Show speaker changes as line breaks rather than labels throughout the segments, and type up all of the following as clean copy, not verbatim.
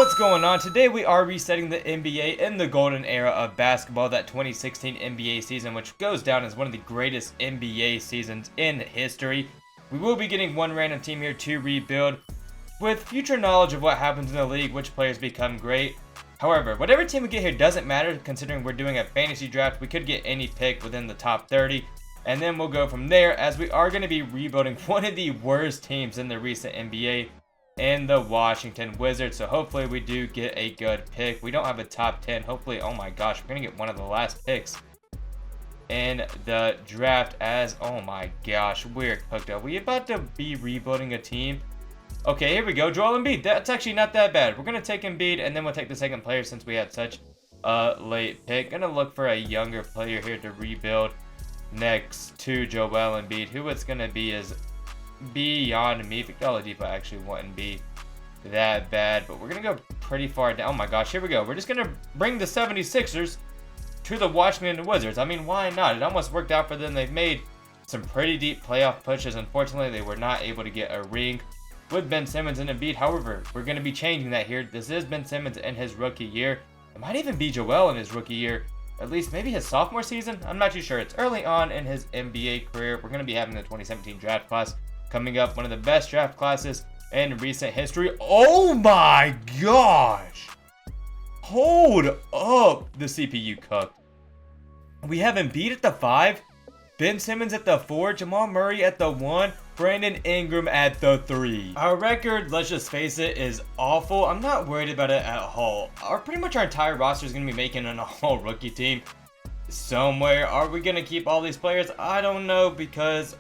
What's going on? Today we are resetting the NBA in the golden era of basketball, that 2016 NBA season, which goes down as one of the greatest NBA seasons in history. We will be getting one random team here to rebuild with future knowledge of what happens in the league, which players become great. However, whatever team we get here doesn't matter, considering we're doing a fantasy draft. We could get any pick within the top 30, and then we'll go from there, as we are going to be rebuilding one of the worst teams in the recent NBA, and the Washington Wizards. So hopefully we do get a good pick. We don't have a top 10. Hopefully, oh my gosh, we're gonna get one of the last picks in the draft, as oh my gosh, we're cooked up. We about to be rebuilding a team. Okay, here we go. Joel Embiid. That's actually not that bad. We're gonna take Embiid, and then we'll take the second player since we had such a late pick. Gonna look for a younger player here to rebuild next to Joel Embiid. Who it's gonna be is beyond me. Victor Oladipo actually wouldn't be that bad, but we're gonna go pretty far down. Oh my gosh, here we go. We're just gonna bring the 76ers to the Washington Wizards. I mean, why not? It almost worked out for them. They've made some pretty deep playoff pushes. Unfortunately, they were not able to get a ring with Ben Simmons and Embiid. However, we're gonna be changing that here. This is Ben Simmons in his rookie year. It might even be Joel in his rookie year. At least maybe his sophomore season. I'm not too sure. It's early on in his NBA career. We're gonna be having the 2017 draft class coming up, one of the best draft classes in recent history. Oh my gosh! Hold up, the CPU cooked. We have Embiid at the 5, Ben Simmons at the 4, Jamal Murray at the 1, Brandon Ingram at the 3. Our record, let's just face it, is awful. I'm not worried about it at all. Pretty much our entire roster is going to be making an all-rookie team somewhere. Are we going to keep all these players? I don't know, because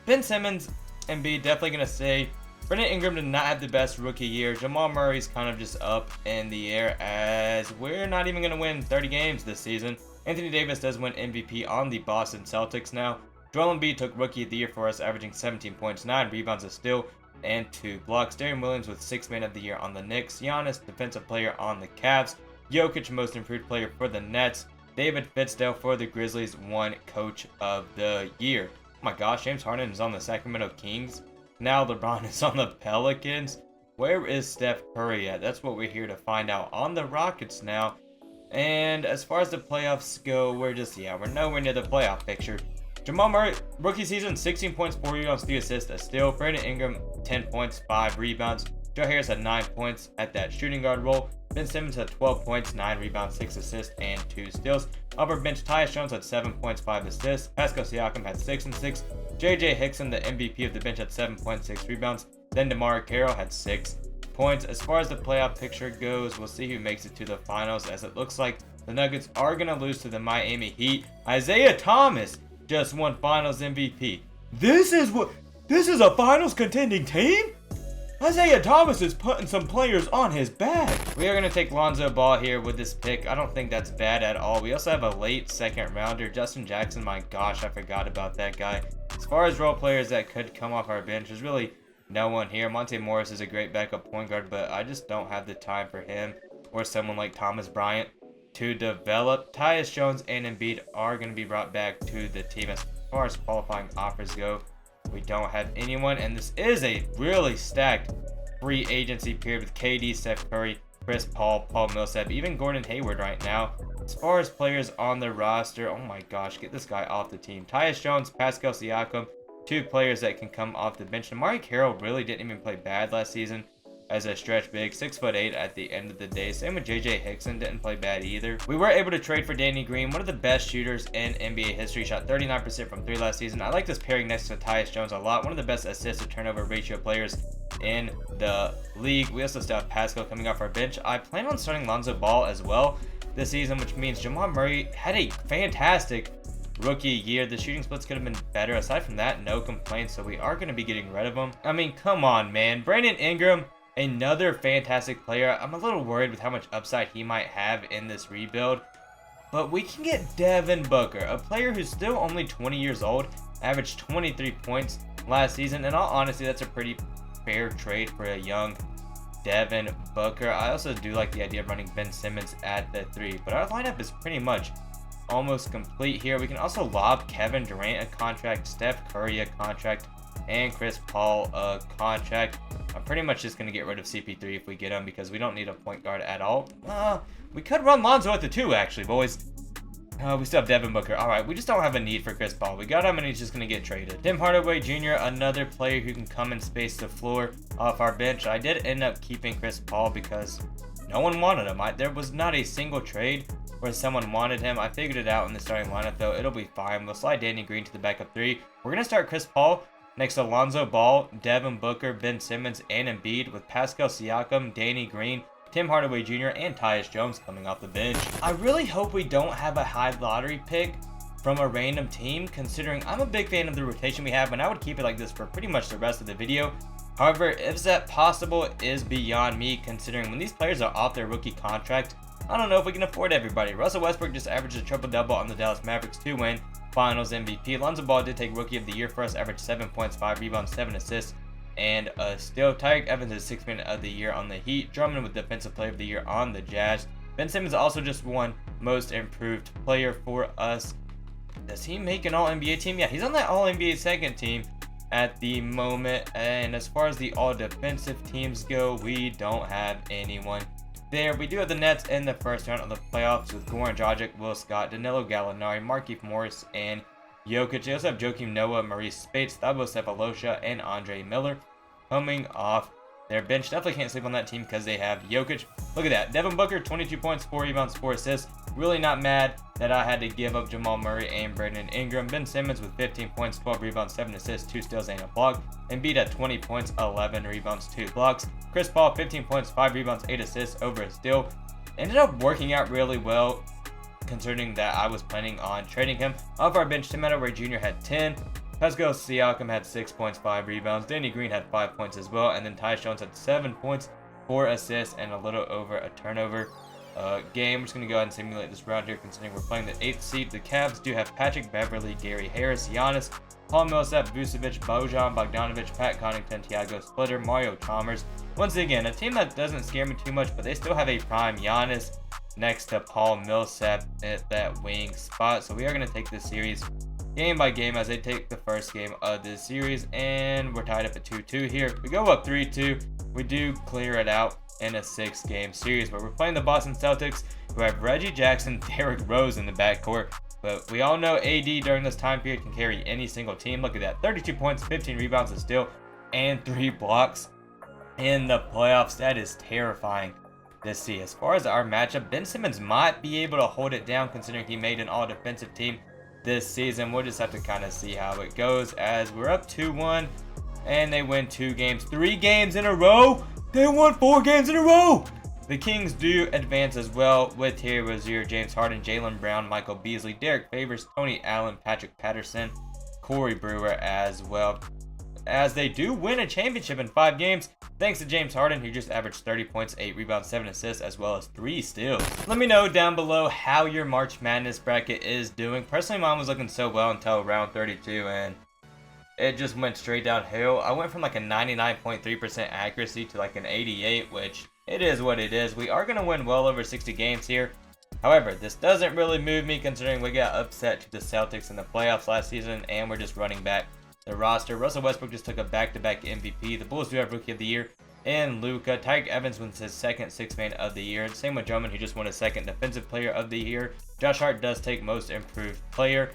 Ben Simmons and Embiid definitely going to stay. Brandon Ingram did not have the best rookie year. Jamal Murray's kind of just up in the air, as we're not even going to win 30 games this season. Anthony Davis does win MVP on the Boston Celtics now. Joel Embiid took Rookie of the Year for us, averaging 17 points, 9 rebounds, a steal, and 2 blocks. Darian Williams with 6th Man of the Year on the Knicks. Giannis, Defensive Player on the Cavs. Jokic, Most Improved Player for the Nets. David Fitzdale for the Grizzlies, won Coach of the Year. Oh my gosh, James Harden is on the Sacramento Kings. Now LeBron is on the Pelicans. Where is Steph Curry at? That's what we're here to find out. On the Rockets now. And as far as the playoffs go, we're nowhere near the playoff picture. Jamal Murray, rookie season, 16 points, 4 rebounds, 3 assists, a steal. Brandon Ingram, 10 points, 5 rebounds. Joe Harris had 9 points at that shooting guard role. Ben Simmons had 12 points, 9 rebounds, 6 assists, and 2 steals. Off our bench, Tyus Jones had 7 points, 5 assists. Pascal Siakam had 6 and 6. J.J. Hickson, the MVP of the bench, had 7 points, 6 rebounds. Then DeMar Carroll had 6 points. As far as the playoff picture goes, we'll see who makes it to the finals, as it looks like the Nuggets are going to lose to the Miami Heat. Isaiah Thomas just won Finals MVP. This is a Finals contending team? Isaiah Thomas is putting some players on his back. We are going to take Lonzo Ball here with this pick. I don't think that's bad at all. We also have a late second rounder, Justin Jackson. My gosh, I forgot about that guy. As far as role players that could come off our bench, there's really no one here. Monte Morris is a great backup point guard, but I just don't have the time for him or someone like Thomas Bryant to develop. Tyus Jones and Embiid are going to be brought back to the team. As far as qualifying offers go, we don't have anyone, and this is a really stacked free agency period with KD, Steph Curry, Chris Paul, Paul Millsap, even Gordon Hayward right now. As far as players on the roster, oh my gosh, get this guy off the team. Tyus Jones, Pascal Siakam, 2 players that can come off the bench. Amari Carroll really didn't even play bad last season as a stretch big, 6'8" at the end of the day. Same with J.J. Hickson, didn't play bad either. We were able to trade for Danny Green, one of the best shooters in NBA history. Shot 39% from 3 last season. I like this pairing next to Tyus Jones a lot. One of the best assist to turnover ratio players in the league. We also still have Pascal coming off our bench. I plan on starting Lonzo Ball as well this season, which means Jamal Murray had a fantastic rookie year. The shooting splits could have been better. Aside from that, no complaints. So we are going to be getting rid of him. I mean, come on, man. Brandon Ingram, another fantastic player. I'm a little worried with how much upside he might have in this rebuild. But we can get Devin Booker, a player who's still only 20 years old, averaged 23 points last season. In all honesty, that's a pretty fair trade for a young Devin Booker. I also do like the idea of running Ben Simmons at the 3. But our lineup is pretty much almost complete here. We can also lob Kevin Durant a contract, Steph Curry a contract, and Chris Paul a contract. I'm pretty much just going to get rid of CP3 if we get him because we don't need a point guard at all. We could run Lonzo at the 2, actually, boys. We still have Devin Booker. All right, we just don't have a need for Chris Paul. We got him, and he's just going to get traded. Tim Hardaway Jr., another player who can come and space the floor off our bench. I did end up keeping Chris Paul because no one wanted him. There was not a single trade where someone wanted him. I figured it out in the starting lineup, though. It'll be fine. We'll slide Danny Green to the backup 3. We're going to start Chris Paul next to Lonzo Ball, Devin Booker, Ben Simmons, and Embiid, with Pascal Siakam, Danny Green, Tim Hardaway Jr., and Tyus Jones coming off the bench. I really hope we don't have a high lottery pick from a random team, considering I'm a big fan of the rotation we have, and I would keep it like this for pretty much the rest of the video. However, if that possible is beyond me, considering when these players are off their rookie contract, I don't know if we can afford everybody. Russell Westbrook just averaged a triple-double on the Dallas Mavericks to win Finals MVP. Lonzo Ball did take Rookie of the Year for us, averaged 7 points, 5 rebounds, 7 assists, and a steal. Tyreek Evans is 6th Man of the Year on the Heat. Drummond with Defensive Player of the Year on the Jazz. Ben Simmons also just won Most Improved Player for us. Does he make an All-NBA team? Yeah, he's on that All-NBA second team at the moment. And as far as the all-defensive teams go, we don't have anyone there. We do have the Nets in the first round of the playoffs with Goran Dragic, Will Scott, Danilo Gallinari, Markieff Morris, and Jokic. They also have Joakim Noah, Maurice Spates, Thabo Sefolosha, and Andre Miller coming off their bench. Definitely can't sleep on that team because they have Jokic. Look at that. Devin Booker, 22 points, 4 rebounds, 4 assists. Really not mad that I had to give up Jamal Murray and Brandon Ingram. Ben Simmons with 15 points, 12 rebounds, 7 assists, 2 steals, and a block. Embiid at 20 points, 11 rebounds, 2 blocks. Chris Paul, 15 points, 5 rebounds, 8 assists, over a steal. Ended up working out really well, considering that I was planning on trading him. Off our bench, Tim Hardaway Jr. had 10. Pascal Siakam had 6 points, 5 rebounds. Danny Green had 5 points as well. And then Tyus Jones had 7 points, 4 assists, and a little over a turnover game. We're just going to go ahead and simulate this round here, considering we're playing the 8th seed. The Cavs do have Patrick Beverly, Gary Harris, Giannis, Paul Millsap, Vucevic, Bojan Bogdanovic, Pat Connaughton, Thiago Splitter, Mario Chalmers. Once again, a team that doesn't scare me too much, but they still have a prime Giannis next to Paul Millsap at that wing spot. So we are going to take this series game by game as they take the first game of this series, and we're tied up at 2-2 here. We go up 3-2. We do clear it out in a 6-game series, but we're playing the Boston Celtics, who have Reggie Jackson, Derrick Rose in the backcourt. But we all know AD during this time period can carry any single team. Look at that, 32 points, 15 rebounds, a steal, and 3 blocks in the playoffs. That is terrifying to see. As far as our matchup, Ben Simmons might be able to hold it down, considering he made an all-defensive team this season. We'll just have to kind of see how it goes, as we're up 2-1, and they win 2 games. 3 games in a row. They won 4 games in a row. The Kings do advance as well with Terry Rozier, James Harden, Jaylen Brown, Michael Beasley, Derek Favors, Tony Allen, Patrick Patterson, Corey Brewer as well, as they do win a championship in 5 games thanks to James Harden, who just averaged 30 points, 8 rebounds, 7 assists, as well as 3 steals. Let me know down below how your March Madness bracket is doing. Personally, mine was looking so well until round 32, and it just went straight downhill. I went from like a 99.3% accuracy to like an 88, which it is what it is. We are going to win well over 60 games here. However, this doesn't really move me, considering we got upset to the Celtics in the playoffs last season, and we're just running back the roster. Russell Westbrook just took a back-to-back MVP. The Bulls do have Rookie of the Year and Luka. Tyreek Evans wins his second 6th Man of the Year. Same with Drummond, who just won a second Defensive Player of the Year. Josh Hart does take Most Improved Player.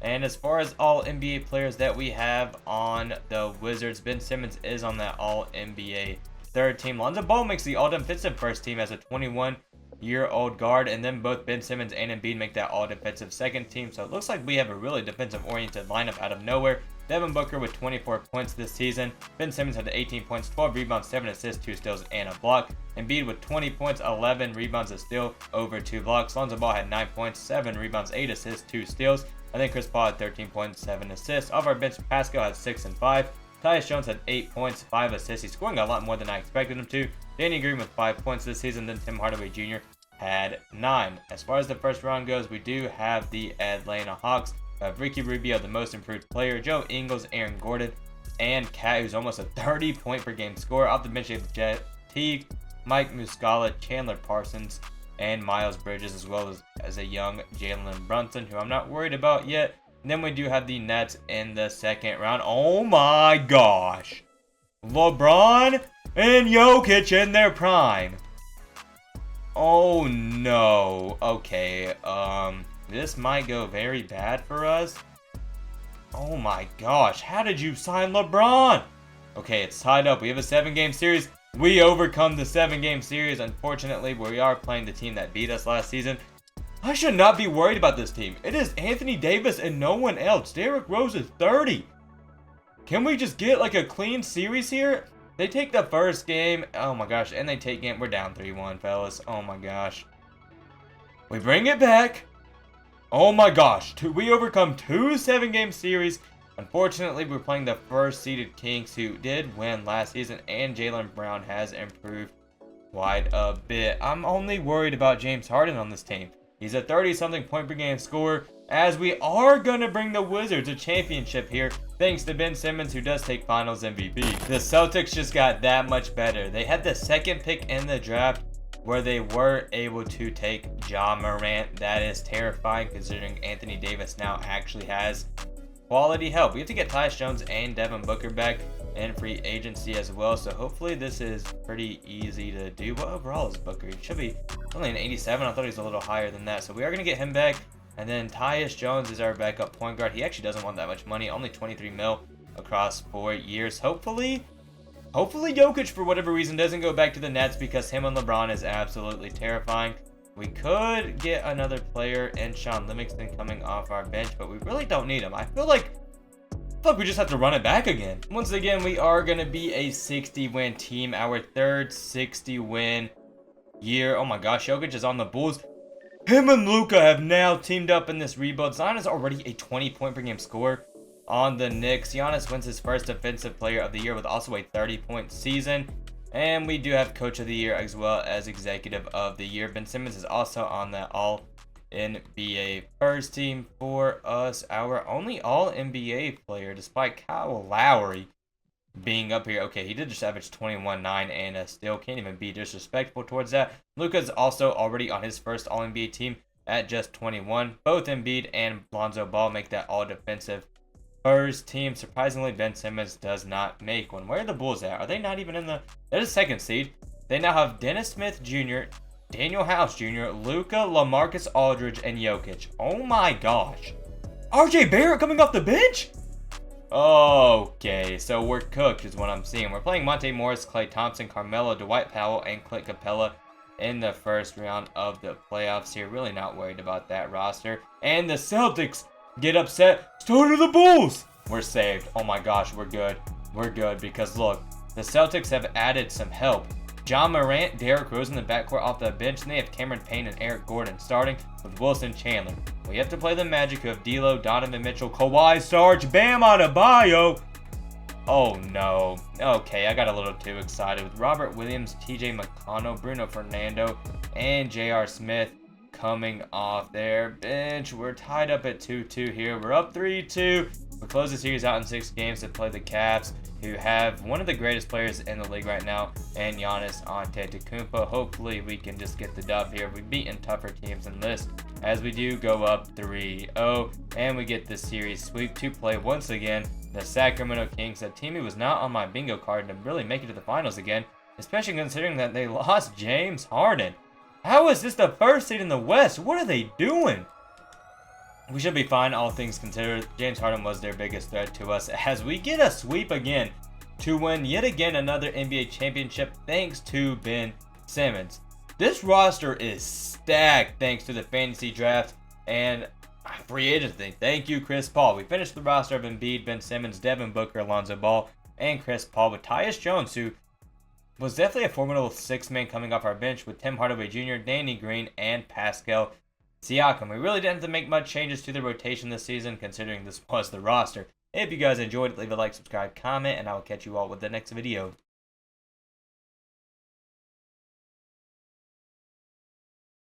And as far as all NBA players that we have on the Wizards, Ben Simmons is on that all NBA third team. Lonzo Ball makes the all defensive first team as a 21-year-old guard, and then both Ben Simmons and Embiid make that all defensive second team. So it looks like we have a really defensive oriented lineup out of nowhere. Devin Booker with 24 points this season. Ben Simmons had 18 points, 12 rebounds, 7 assists, 2 steals, and a block. Embiid with 20 points, 11 rebounds, a steal, over 2 blocks. Lonzo Ball had 9 points, 7 rebounds, 8 assists, 2 steals. And then Chris Paul had 13 points, 7 assists. Off our bench, Pascal had 6 and 5. Tyus Jones had 8 points, 5 assists. He's scoring a lot more than I expected him to. Danny Green with 5 points this season. Then Tim Hardaway Jr. had 9. As far as the first round goes, we do have the Atlanta Hawks. Ricky Rubio, the Most Improved Player, Joe Ingles, Aaron Gordon, and Cat, who's almost a 30-point per game scorer. Off the bench, you have Jet Teague, Mike Muscala, Chandler Parsons, and Miles Bridges, as well as a young Jalen Brunson, who I'm not worried about yet. And then we do have the Nets in the second round. Oh my gosh. LeBron and Jokic in their prime. Oh no. Okay, this might go very bad for us. Oh my gosh, how did you sign LeBron? Okay, it's tied up. We have a 7-game series. We overcome the 7-game series. Unfortunately, we are playing the team that beat us last season. I should not be worried about this team. It is Anthony Davis and no one else. Derrick Rose is 30. Can we just get like a clean series here? They take the first game. Oh my gosh, and they take game. We're down 3-1, fellas. Oh my gosh. We bring it back. Oh my gosh. We overcome 2 7-game series. Unfortunately, we're playing the first seeded Kings who did win last season, and Jaylen Brown has improved quite a bit. I'm only worried about James Harden on this team. He's a 30-something point per game scorer, as we are going to bring the Wizards a championship here, thanks to Ben Simmons, who does take Finals MVP. The Celtics just got that much better. They had the 2nd pick in the draft, where they were able to take Ja Morant. That is terrifying, considering Anthony Davis now actually has quality help. We have to get Tyus Jones and Devin Booker back in free agency as well, so hopefully this is pretty easy to do. What overall is Booker? He should be only an 87. I thought he was a little higher than that, so we are going to get him back. And then Tyus Jones is our backup point guard. He actually doesn't want that much money, only 23 mil across 4 years. Hopefully Jokic, for whatever reason, doesn't go back to the Nets, because him and LeBron is absolutely terrifying. We could get another player in Sean Livingston coming off our bench, but we really don't need him. I feel like we just have to run it back again. Once again, we are going to be a 60-win team, our 3rd 60-win year. Oh my gosh, Jokic is on the Bulls. Him and Luka have now teamed up in this rebuild. Zion is already a 20-point per game scorer on the Knicks. Giannis wins his first Defensive Player of the Year with also a 30-point season. And we do have Coach of the Year as well as Executive of the Year. Ben Simmons is also on that All-NBA first team for us. Our only All-NBA player, despite Kyle Lowry being up here. Okay, he did just average 21, 9, and still can't even be disrespectful towards that. Luka's also already on his first All-NBA team at just 21. Both Embiid and Lonzo Ball make that All-Defensive first team. Surprisingly, Ben Simmons does not make one. Where are the Bulls at? Are they not even in the... They're the 2nd seed. They now have Dennis Smith Jr., Daniel House Jr., Luka, LaMarcus Aldridge, and Jokic. Oh my gosh. RJ Barrett coming off the bench? Okay, so we're cooked is what I'm seeing. We're playing Monte Morris, Klay Thompson, Carmelo, Dwight Powell, and Clint Capella in the first round of the playoffs here. Really not worried about that roster. And the Celtics get upset. Start of the Bulls. We're saved. Oh my gosh, we're good. We're good because look, the Celtics have added some help. Ja Morant, Derrick Rose in the backcourt off the bench, and they have Cameron Payne and Eric Gordon starting with Wilson Chandler. We have to play the Magic who have D'Lo, Donovan Mitchell, Kawhi, Sarge, Bam Adebayo. Oh no. Okay, I got a little too excited with Robert Williams, TJ McConnell, Bruno Fernando, and J.R. Smith coming off their bench. We're tied up at 2-2 here. We're up 3-2. We close the series out in 6 games to play the Cavs, who have one of the greatest players in the league right now, and Giannis Antetokounmpo. Hopefully we can just get the dub here. We've beaten tougher teams than this, as we do go up 3-0, and we get the series sweep to play once again the Sacramento Kings, a team who was not on my bingo card to really make it to the finals again, especially considering that they lost James Harden. How is this the first seed in the West? What are they doing? We should be fine, all things considered. James Harden was their biggest threat to us, as we get a sweep again to win yet again another NBA championship thanks to Ben Simmons. This roster is stacked thanks to the fantasy draft and free agency. Thank you, Chris Paul. We finished the roster of Embiid, Ben Simmons, Devin Booker, Alonzo Ball, and Chris Paul with Tyus Jones, who was definitely a formidable 6-man coming off our bench with Tim Hardaway Jr., Danny Green, and Pascal Siakam. We really didn't have to make much changes to the rotation this season, considering this was the roster. If you guys enjoyed it, leave a like, subscribe, comment, and I will catch you all with the next video.